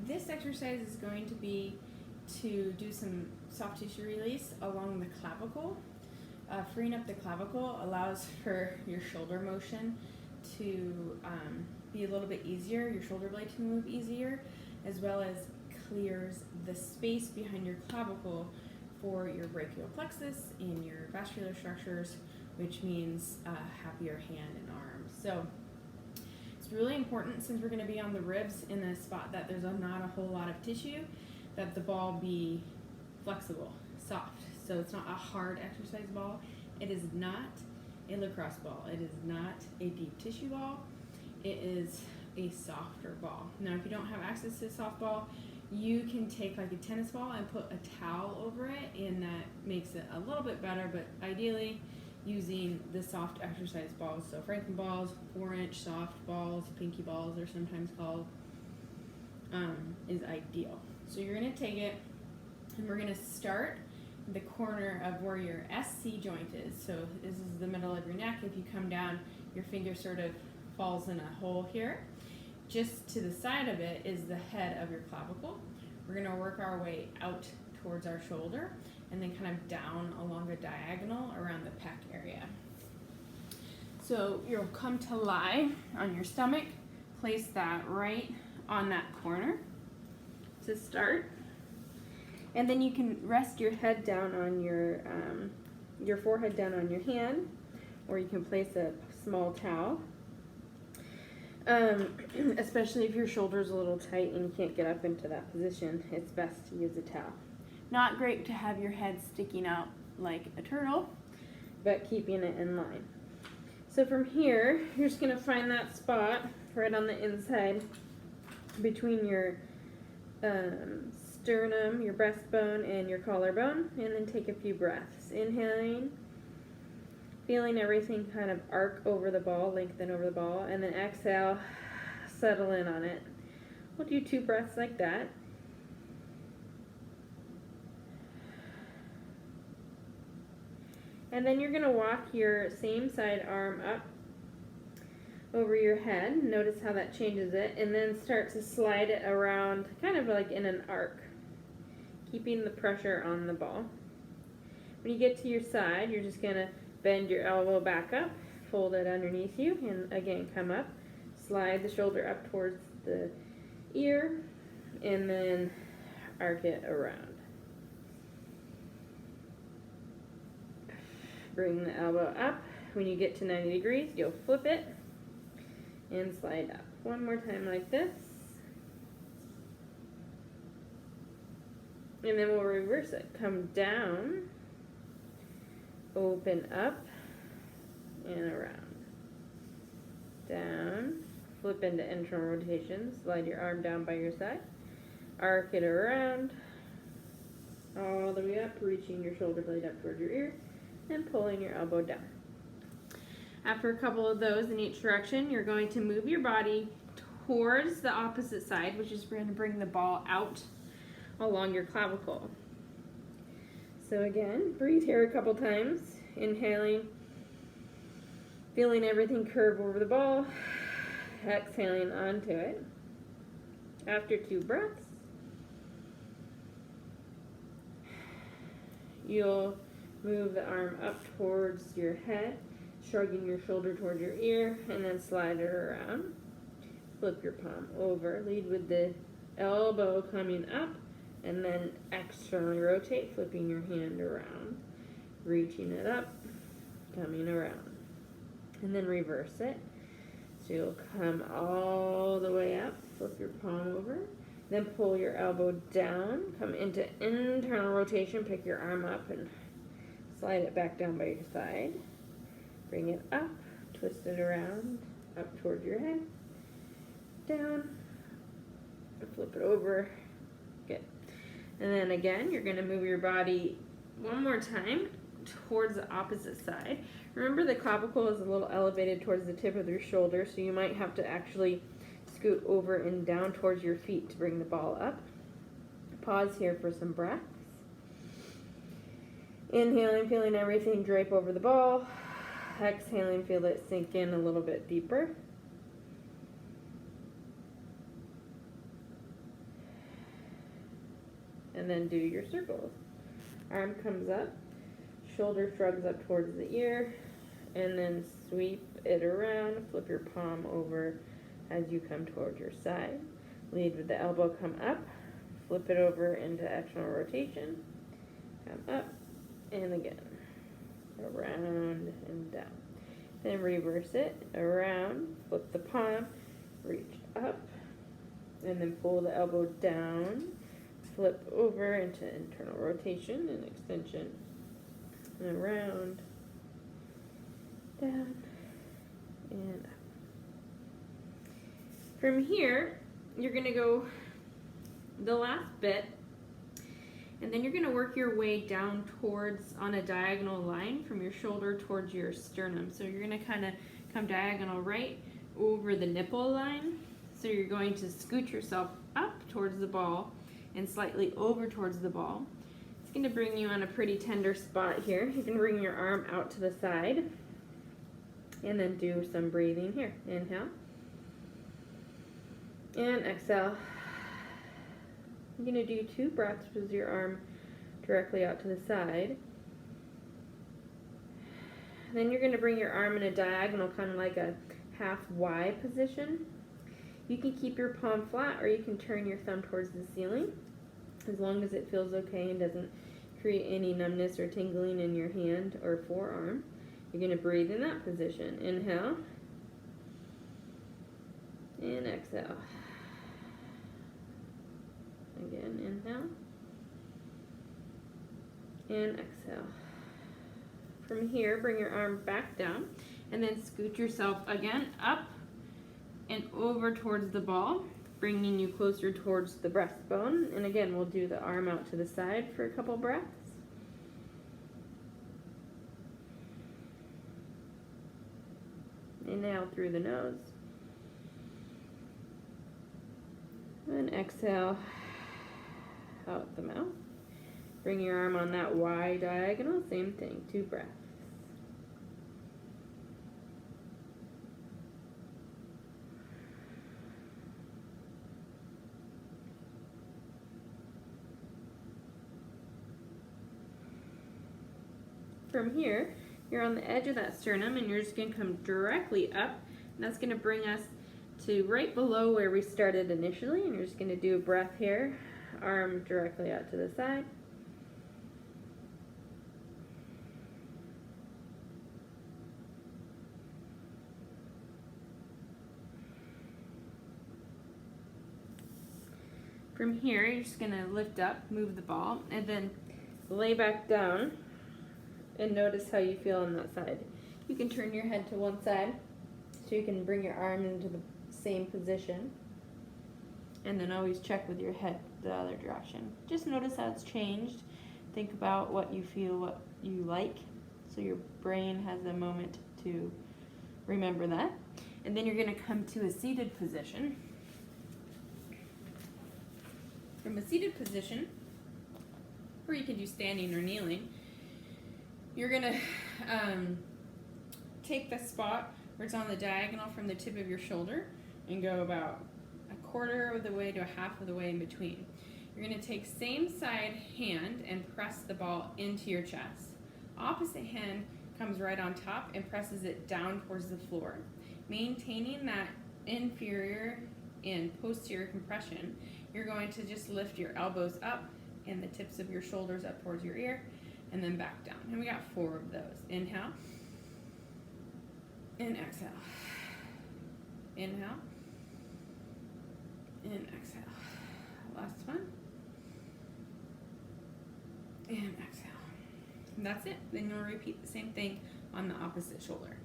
this exercise is going to be to do some soft tissue release along the clavicle. Freeing up the clavicle allows for your shoulder motion to be a little bit easier, your shoulder blade to move easier, as well as clears the space behind your clavicle for your brachial plexus and your vascular structures, which means happier hand and arm. So it's really important, since we're going to be on the ribs in a spot that there's not a whole lot of tissue, that the ball be flexible, soft. So it's not a hard exercise ball. It is not a lacrosse ball. It is not a deep tissue ball. It is a softer ball. Now, if you don't have access to a soft ball, you can take like a tennis ball and put a towel over it, and that makes it a little bit better, but ideally using the soft exercise balls. So Franklin balls, 4-inch soft balls, pinky balls are sometimes called, is ideal. So you're gonna take it and we're gonna start the corner of where your SC joint is. So this is the middle of your neck. If you come down, your finger sort of falls in a hole here. Just to the side of it is the head of your clavicle. We're gonna work our way out towards our shoulder and then kind of down along a diagonal around the pec area. So you'll come to lie on your stomach, place that right on that corner to start. And then you can rest your head down on your forehead down on your hand, or you can place a small towel. Especially if your shoulder's a little tight and you can't get up into that position, it's best to use a towel. Not great to have your head sticking out like a turtle, but keeping it in line. So from here, you're just gonna find that spot right on the inside between your sternum, your breastbone, and your collarbone, and then take a few breaths. Inhaling, feeling everything kind of arc over the ball, lengthen over the ball, and then exhale, settle in on it. We'll do 2 breaths like that. And then you're going to walk your same side arm up over your head. Notice how that changes it, and then start to slide it around kind of like in an arc, keeping the pressure on the ball. When you get to your side, you're just going to bend your elbow back up, fold it underneath you, and again come up, slide the shoulder up towards the ear, and then arc it around. Bring the elbow up. When you get to 90 degrees, you'll flip it and slide up. One more time like this. And then we'll reverse it. Come down, open up, and around. Down, flip into internal rotation, slide your arm down by your side, arc it around, all the way up, reaching your shoulder blade up towards your ear, and pulling your elbow down. After a couple of those in each direction, you're going to move your body towards the opposite side, which is going to bring the ball out along your clavicle. So again, breathe here a couple times, inhaling, feeling everything curve over the ball, exhaling onto it. After 2 breaths, you'll move the arm up towards your head, shrugging your shoulder towards your ear, and then slide it around. Flip your palm over, lead with the elbow coming up, and then externally rotate, flipping your hand around, reaching it up, coming around, and then reverse it. So you'll come all the way up, flip your palm over, then pull your elbow down, come into internal rotation, pick your arm up and slide it back down by your side. Bring it up, twist it around, up towards your head, down, flip it over. Good. And then again, you're going to move your body one more time towards the opposite side. Remember, the clavicle is a little elevated towards the tip of your shoulder, so you might have to actually scoot over and down towards your feet to bring the ball up. Pause here for some breaths. Inhaling, feeling everything drape over the ball. Exhaling, feel it sink in a little bit deeper. and then do your circles. Arm comes up, shoulder shrugs up towards the ear, and then sweep it around, flip your palm over as you come towards your side. Lead with the elbow, come up, flip it over into external rotation, come up, and again, around and down. Then reverse it, around, flip the palm, reach up, and then pull the elbow down, flip over into internal rotation and extension, and around, down, and up. From here, you're going to go the last bit, and then you're going to work your way down towards, on a diagonal line from your shoulder towards your sternum. So you're going to kind of come diagonal right over the nipple line. So you're going to scoot yourself up towards the ball and slightly over towards the ball. It's going to bring you on a pretty tender spot here. You can bring your arm out to the side and then do some breathing here. Inhale and exhale. You're going to do 2 breaths with your arm directly out to the side. Then you're going to bring your arm in a diagonal, kind of like a half Y position. You can keep your palm flat, or you can turn your thumb towards the ceiling, as long as it feels okay and doesn't create any numbness or tingling in your hand or forearm. You're going to breathe in that position. Inhale and exhale. Again, inhale and exhale. From here, bring your arm back down and then scoot yourself again up and over towards the ball, bringing you closer towards the breastbone. And again, we'll do the arm out to the side for a couple breaths. Inhale through the nose and exhale out the mouth. Bring your arm on that Y diagonal, same thing, 2 breaths. From here, you're on the edge of that sternum and you're just going to come directly up, and that's going to bring us to right below where we started initially, and you're just going to do a breath here, arm directly out to the side. From here, you're just going to lift up, move the ball, and then lay back down and notice how you feel on that side. You can turn your head to one side so you can bring your arm into the same position, and then always check with your head the other direction. Just notice how it's changed. Think about what you feel, what you like, so your brain has a moment to remember that. And then you're going to come to a seated position. From a seated position, or you can do standing or kneeling, you're going to take the spot where it's on the diagonal from the tip of your shoulder and go about 1/4 of the way to 1/2 of the way in between. You're going to take same side hand and press the ball into your chest. Opposite hand comes right on top and presses it down towards the floor. Maintaining that inferior and posterior compression, you're going to just lift your elbows up and the tips of your shoulders up towards your ear, and then back down. And we got 4 of those. Inhale and exhale. Inhale and exhale. Last one. And exhale. And that's it. Then you'll repeat the same thing on the opposite shoulder.